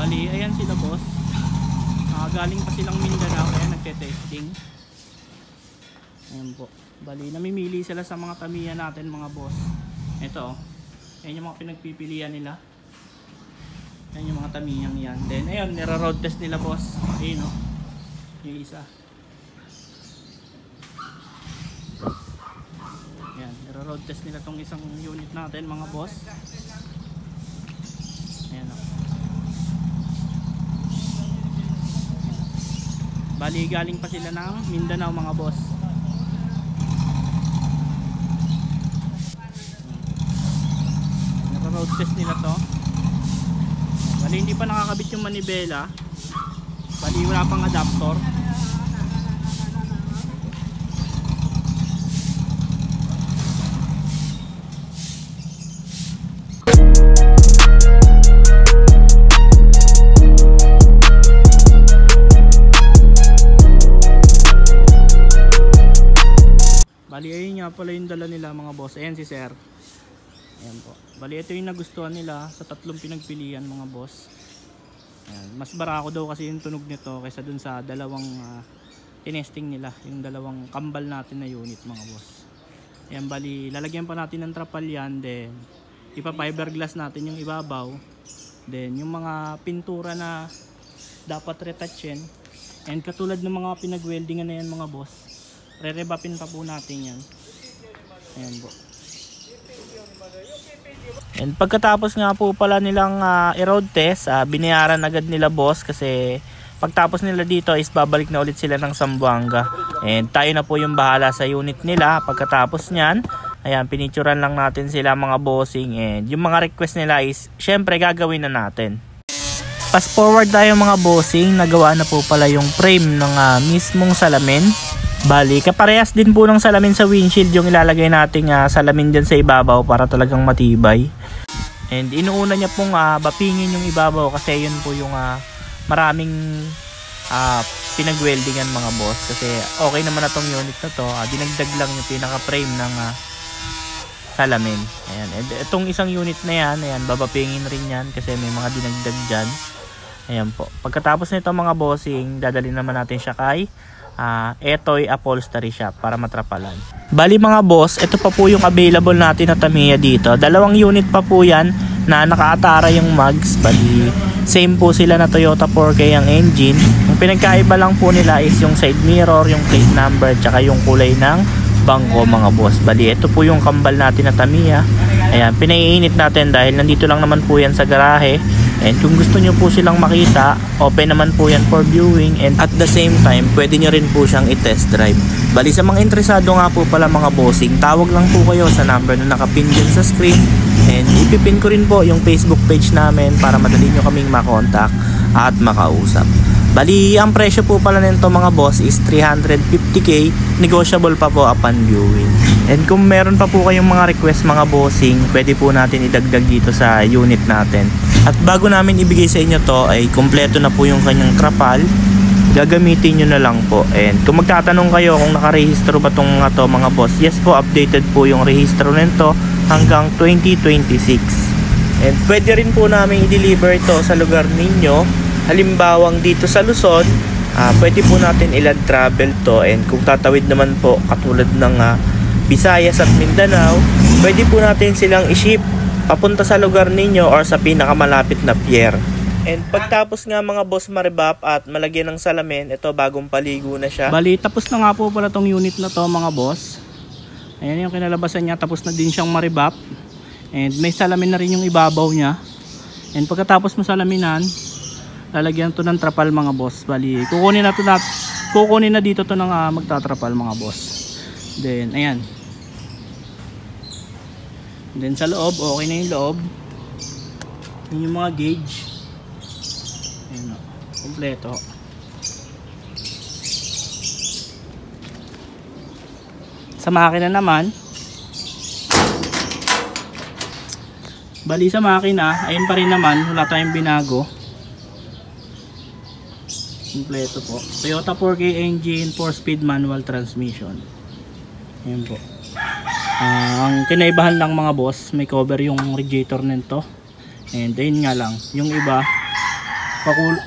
Bali, ayan sila boss. Galing pa silang Mindanao. Ayan, nagte-testing. Ayan po. Bali, namimili sila sa mga tamiya natin mga boss. Ito, ayan yung mga pinagpipilian nila. Ayan yung mga tamiyang yan. Then, ayan, nira-road test nila boss. Ayan o. Yung isa. Ayan, nira-road test nila tong isang unit natin mga boss. Ayan o. Bali, galing pa sila ng Mindanao mga boss. Nira-road test nila to. Bali, hindi pa nakakabit yung manibela. Bali, wala pang adapter. Bali, ayun nga pala yung dala nila mga boss. Ayan si sir. Ayan po. Bali, ito yung nagustuhan nila sa tatlong pinagpilian mga boss. Ayan. Mas barako daw kasi yung tunog nito kaysa dun sa dalawang tinesting nila. Yung dalawang kambal natin na unit mga boss. Ayan, bali, lalagyan pa natin ng trapal yan. Then, ipa-fiberglass natin yung ibabaw. Then, yung mga pintura na dapat retouchin. And katulad ng mga pinag-weldingan na yan mga boss, re-rebapin pa po natin yan. Ayan po. And pagkatapos nga po pala nilang i-road test, binayaran agad nila boss kasi pagtapos nila dito is babalik na ulit sila ng Zamboanga. And tayo na po yung bahala sa unit nila. Pagkatapos nyan, ayan, pinicturan lang natin sila mga bossing. And yung mga request nila is syempre gagawin na natin. Fast forward tayo mga bossing, nagawa na po pala yung frame ng mismong salamin. Bali, kaparehas din po ng salamin sa windshield yung ilalagay nating salamin dyan sa ibabaw para talagang matibay. And inuuna niya pong bapingin yung ibabaw kasi yun po yung maraming pinag-weldingan mga boss. Kasi okay naman na tong unit na to, dinagdag lang yung pinaka-frame ng salamin. Ayan. And itong isang unit na yan, ayan, babapingin rin yan kasi may mga dinagdag dyan. Ayan po. Pagkatapos nito mga bossing, dadalhin naman natin siya kay Etoy Upholstery Shop para matrapalan. Bali mga boss, ito pa po yung available natin na Tamiya dito. Dalawang unit pa po yan na nakaatara yung mugs. Bali, same po sila na Toyota 4K ang engine. Yung pinagkaiba lang po nila is yung side mirror, yung plate number, tsaka yung kulay ng bangko mga boss. Bali, ito po yung kambal natin na Tamiya. Ayan, pinaiinit natin dahil nandito lang naman po yan sa garahe. And kung gusto nyo po silang makita, open naman po yan for viewing. And at the same time, pwede nyo rin po siyang i-test drive. Bali, sa mga interesado nga po pala mga bossing, tawag lang po kayo sa number na nakapin dyan sa screen. And ipipin ko rin po yung Facebook page namin para madali nyo kaming makontak at makausap. Bali, ang presyo po pala nito mga boss is 350k, negotiable pa po upon viewing. And kung meron pa po kayong mga request mga bossing, pwede po natin idagdag dito sa unit natin. At bago namin ibigay sa inyo to ay kumpleto na po yung kanyang trapal, gagamitin nyo na lang po. And kung magtatanong kayo kung nakarehistro ba itong to mga boss, yes po, updated po yung rehistro nito hanggang 2026. And pwede rin po namin i-deliver ito sa lugar ninyo. Halimbawang dito sa Luzon, pwede po natin i-land travel to. And kung tatawid naman po katulad ng Visayas at Mindanao, pwede po natin silang i-ship papunta sa lugar ninyo or sa pinakamalapit na pier. And pagtapos nga mga boss maribap at malagyan ng salamin, ito bagong paligo na siya. Bali, tapos na nga po pala tong unit na to mga boss. Ayan yung kinalabasan niya, tapos na din siyang maribap. And may salamin na rin yung ibabaw niya. And pagkatapos mo salaminan, lalagyan to ng trapal mga boss. Bali, kukunin na dito to ng magtatrapal mga boss. Then ayan. Then sa loob, okay na yung loob. Yun yung mga gauge. Ayan o, kompleto. Sa makina naman, bali sa makina, ayun pa rin naman, wala tayong binago. Kompleto po. Toyota 4K engine, 4-speed manual transmission. Ayan po. Ang kinaibahan lang mga boss, may cover yung radiator nito. And ayun nga lang, yung iba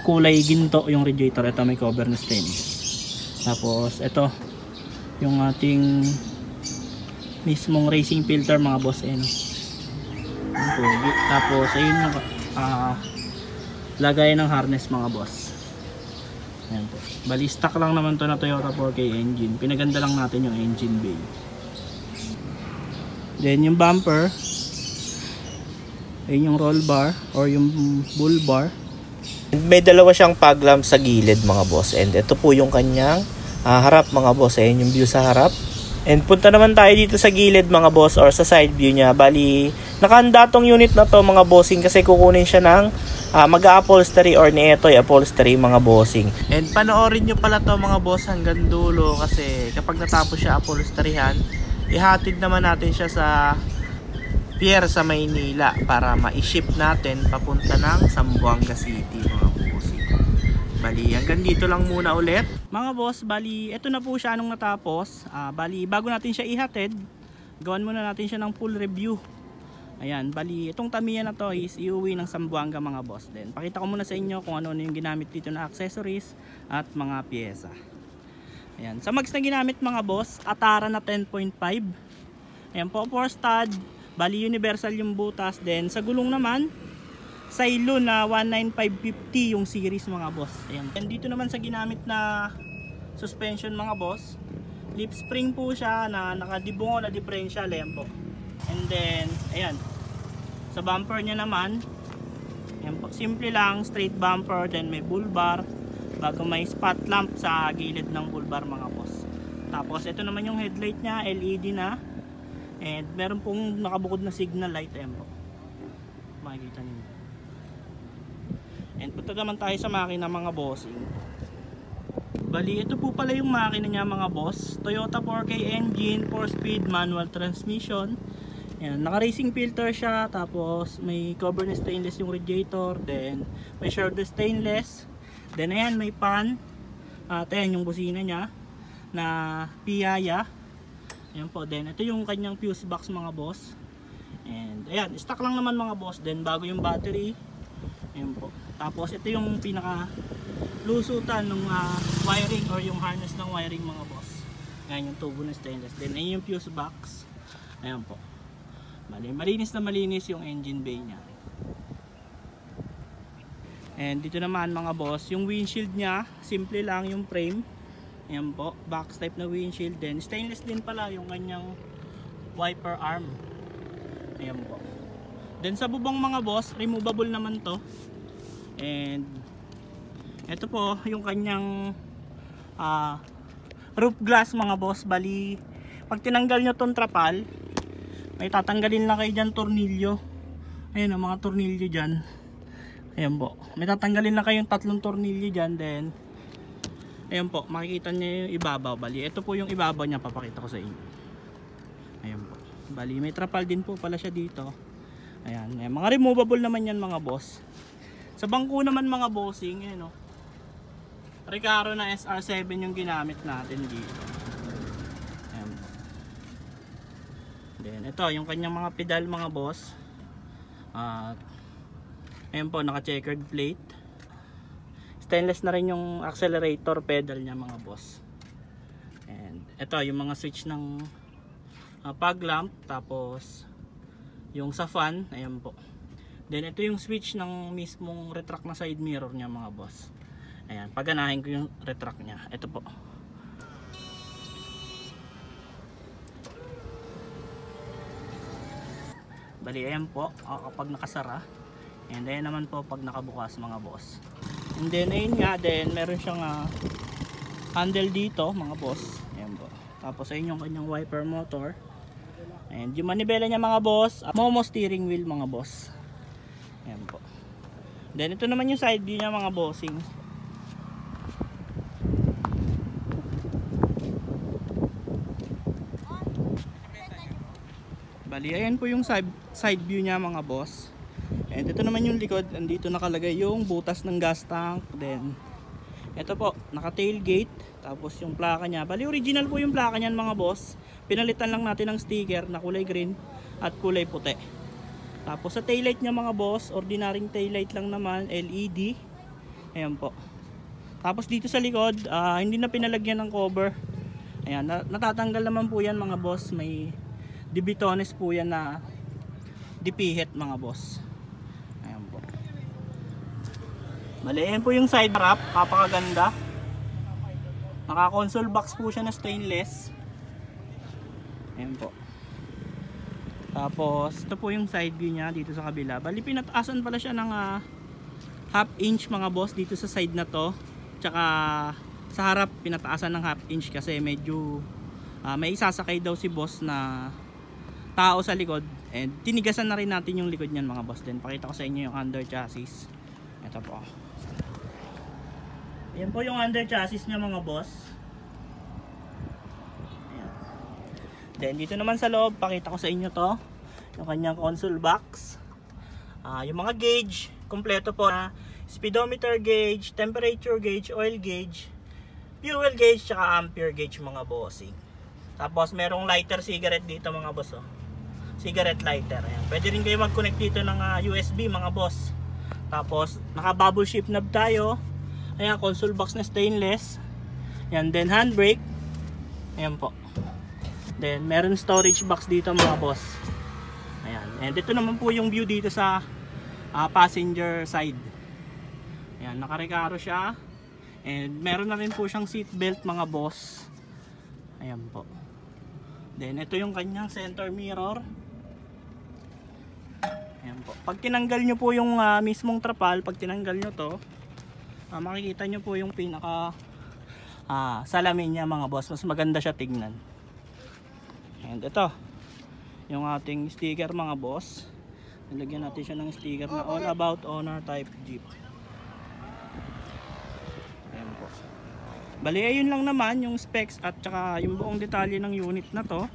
kulay ginto yung radiator. Ito may cover na stainless. Tapos ito yung ating mismong racing filter mga boss. Ayan. Tapos ayun yung lagay ng harness mga boss. Ayan po. Bali stock lang naman to na Toyota 4K engine. Pinaganda lang natin yung engine bay. Then yung bumper, ayun yung roll bar or yung bull bar. May dalawa siyang fog lamp sa gilid mga boss. And ito po yung kanyang harap mga boss. Ayun yung view sa harap. And punta naman tayo dito sa gilid mga boss or sa side view niya. Bali, nakahanda tong unit na to mga bossing kasi kukunin siya ng mag-upholstery or ni Etoy upholstery mga bossing. And panoorin nyo pala to mga boss hanggang dulo kasi kapag natapos siya upholsteryhan, ihatid naman natin siya sa pier sa Maynila para ma-ship natin papunta ng Zamboanga City mga bossing. Bali, hanggang dito lang muna ulit. Mga boss, bali, ito na po siya nung natapos. Bali, bago natin siya ihatid, gawan muna natin siya ng full review. Ayan, bali, itong Tamiya na to is iuwi ng Zamboanga mga boss. Then, pakita ko muna sa inyo kung ano yung ginamit dito na accessories at mga pyesa. Ayan, sa mags na ginamit mga boss, Atara na 10.5. Ayan po, 4 stud. Bali, universal yung butas. Then, sa gulong naman, Silo na 19550 yung series mga boss. Ayan. And dito naman sa ginamit na suspension mga boss, lip spring po siya na nakadibungo na differential. Ayan po. And then, ayan. Sa bumper niya naman, ayan po, simple lang, straight bumper, then may bull bar, bago may spot lamp sa gilid ng bull bar mga boss. Tapos ito naman yung headlight niya, LED na. And meron pong nakabukod na signal light. Ayan po. Makikita niyo. And punta naman tayo sa makina mga bossing. Bali, ito po pala yung makina niya mga boss. Toyota 4K engine, 4-speed manual transmission. Ayan, naka-racing filter siya. Tapos may cover na stainless yung radiator. Then may shoulder stainless. Then ayan, may pan. At ayan yung busina niya na piyaya. Ayan po. Then ito yung kanyang fuse box mga boss. And ayan, stock lang naman mga boss. Then bago yung battery. Ayan po. Tapos ito yung pinaka lusutan ng wiring or yung harness ng wiring mga boss. Ayan yung tubo ng stainless. Then ayan yung fuse box. Ayan po. Malinis na malinis yung engine bay niya. And dito naman mga boss, yung windshield niya, simple lang yung frame. Ayan po, box type na windshield. Then stainless din pala yung kanyang wiper arm. Ayan po. Then sa bubong mga boss, removable naman to. And ito po yung kanyang roof glass mga boss. Bali, pag tinanggal nyo tong trapal, may tatanggalin lang kayo dyan tornilyo. Ayan ang mga tornilyo dyan. Ayan po, may tatanggalin lang kayong 3 tornilyo dyan. Then ayan po, makikita nyo yung ibabaw. Bali, ito po yung ibabaw nya, papakita ko sa inyo. Ayan po, bali may trapal din po pala siya dito. Ayan, ayan, mga removable naman yan mga boss. Sa bangko naman mga bossing, ayan o, Recaro na SR7 yung ginamit natin dito. Ayan. Then ito yung kanyang mga pedal mga boss. Ayan po, naka checkered plate. Stainless na rin yung accelerator pedal niya mga boss. And ito yung mga switch ng fog lamp. Tapos yung sa fan, ayan po. Then ito yung switch ng mismong retract na side mirror niya mga boss. Ayan, paganahin ko yung retract niya. Ito po. Bali, ayan po kapag nakasara. And ayan naman po pag nakabukas mga boss. And then ayun nga, then meron siyang handle dito mga boss. Ayan po. Tapos ayun yung kanyang wiper motor. And yung manibela niya mga boss, Momo steering wheel mga boss. Ayan po. Then ito naman yung side view niya mga bossing. Bali, ayan po yung side view niya mga boss. And ito naman yung likod, andito nakalagay yung butas ng gas tank. Then ito po, naka tailgate. Tapos yung plaka niya, bali original po yung plaka niyan mga boss. Pinalitan lang natin ng sticker na kulay green at kulay puti. Tapos sa taillight niya mga boss, ordinaryong taillight lang naman, LED. Ayan po. Tapos dito sa likod, hindi na pinalagyan ng cover. Ayan, natatanggal naman po yan mga boss. May dibitones po yan na dipihit mga boss. Ayan po. Bali, ayan po yung side wrap, napakaganda. Naka console box po siya na stainless. Ayan po. Tapos ito po yung side view nya dito sa kabila. Bali, pinataasan pala siya ng half inch mga boss dito sa side na to. Tsaka sa harap pinataasan ng half inch kasi medyo may isasakay daw si boss na tao sa likod. And tinigasan na rin natin yung likod niyan mga boss. Then pakita ko sa inyo yung under chassis. Ito po. Ayan po yung under chassis niya mga boss. Ayan. Then dito naman sa loob, pakita ko sa inyo to. Yung kanyang console box. Yung mga gauge, kompleto po na speedometer gauge, temperature gauge, oil gauge, fuel gauge, tsaka ampere gauge mga bossing. Tapos merong lighter cigarette dito mga boss. Oh. Cigarette lighter. Ayan. Pwede rin kayo mag-connect dito ng USB mga boss. Tapos naka bubble shift knob tayo. Ayan, console box na stainless. Ayan, then handbrake. Ayan po. Then meron storage box dito mga boss. Ayan. And ito naman po yung view dito sa passenger side. Ayan, nakarekaro siya. And meron na rin po siyang seat belt mga boss. Ayan po. Then ito yung kanyang center mirror. Ayan po. Pag tinanggal nyo po yung mismong trapal, pag tinanggal nyo to, makikita nyo po yung pinaka salamin niya mga boss. Mas maganda siya tignan. And ito yung ating sticker mga boss. Nilagyan natin siya ng sticker na all about owner type Jeep. Ayan po. Bali ayun lang naman yung specs at saka yung buong detalye ng unit na to.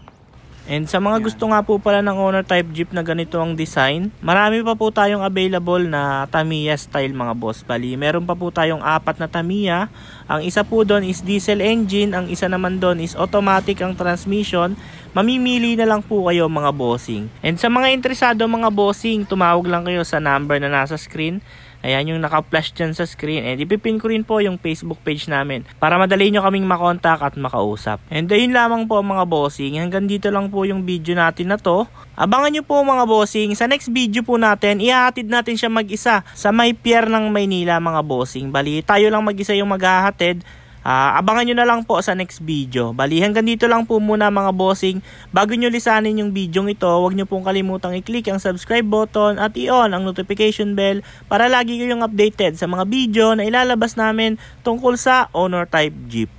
And sa mga gusto nga po pala ng owner type Jeep na ganito ang design, marami pa po tayong available na Tamiya style mga boss. Bali, meron pa po tayong 4 na Tamiya. Ang isa po doon is diesel engine, ang isa naman doon is automatic ang transmission. Mamimili na lang po kayo mga bossing. And sa mga interesado mga bossing, tumawag lang kayo sa number na nasa screen. Ayan yung naka-flash dyan sa screen. And ipipin ko rin po yung Facebook page namin para madali nyo kaming makontak at makausap. And ayun lamang po mga bossing. Hanggang dito lang po yung video natin na to. Abangan nyo po mga bossing. Sa next video po natin, ihahatid natin siya mag-isa sa may pier ng Maynila mga bossing. Bali, tayo lang mag-isa yung maghahatid. Abangan nyo na lang po sa next video. Bali, hanggang dito lang po muna mga bossing. Bago nyo lisanin yung video ito, huwag nyo pong kalimutang i-click ang subscribe button at i-on ang notification bell para lagi kayong updated sa mga video na ilalabas namin tungkol sa owner type Jeep.